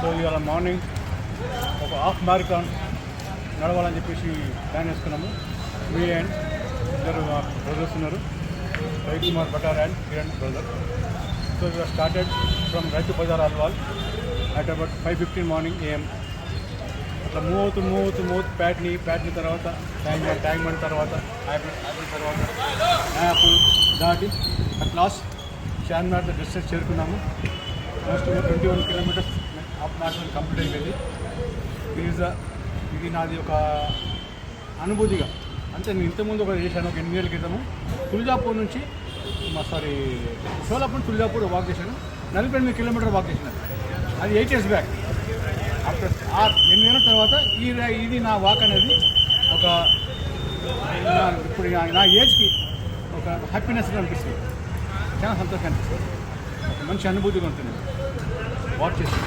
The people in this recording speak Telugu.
సో ఇవాళ మార్నింగ్ ఒక హాఫ్ మ్యారథాన్ నడవాలని చెప్పేసి ప్లాన్ చేసుకున్నాము. మీ అండ్ ఇద్దరు బ్రదర్స్ ఉన్నారు, Ravikumar Batar and Kiran brother. So we started from Rythu Bazar Alwal at about 5:15 morning AM. అట్లా మూవ్ అవుతూ ప్యాట్ని తర్వాత ట్యాంక్మెంట్ తర్వాత యాపిల్ తర్వాత యాపిల్ దాటి అట్ లాస్ట్ చార్మినార్ డిస్టెన్స్ చేరుకున్నాము. Most 21 kilometres half marathon complete అయిపోయింది. ఇది నాది ఒక అనుభూతిగా. అంటే నేను ఇంతకుముందు ఒక చేశాను, ఒక 8 ఏళ్ళ క్రితము తుల్జాపూర్ నుంచి షోలాపూర్ తుల్జాపూర్ వాక్ చేశాను. 48 కిలోమీటర్ వాక్ చేసినాను. అది 8 years బ్యాక్. ఆఫ్టర్ 8 ఏళ్ళ తర్వాత ఇది నా వాక్ అనేది ఒక ఇప్పుడు నా ఏజ్కి ఒక హ్యాపీనెస్గా అనిపిస్తుంది, చాలా సంతోషంగా అనిపిస్తుంది, ఒక మంచి అనుభూతిగా ఉంటుంది వాక్ చేసి.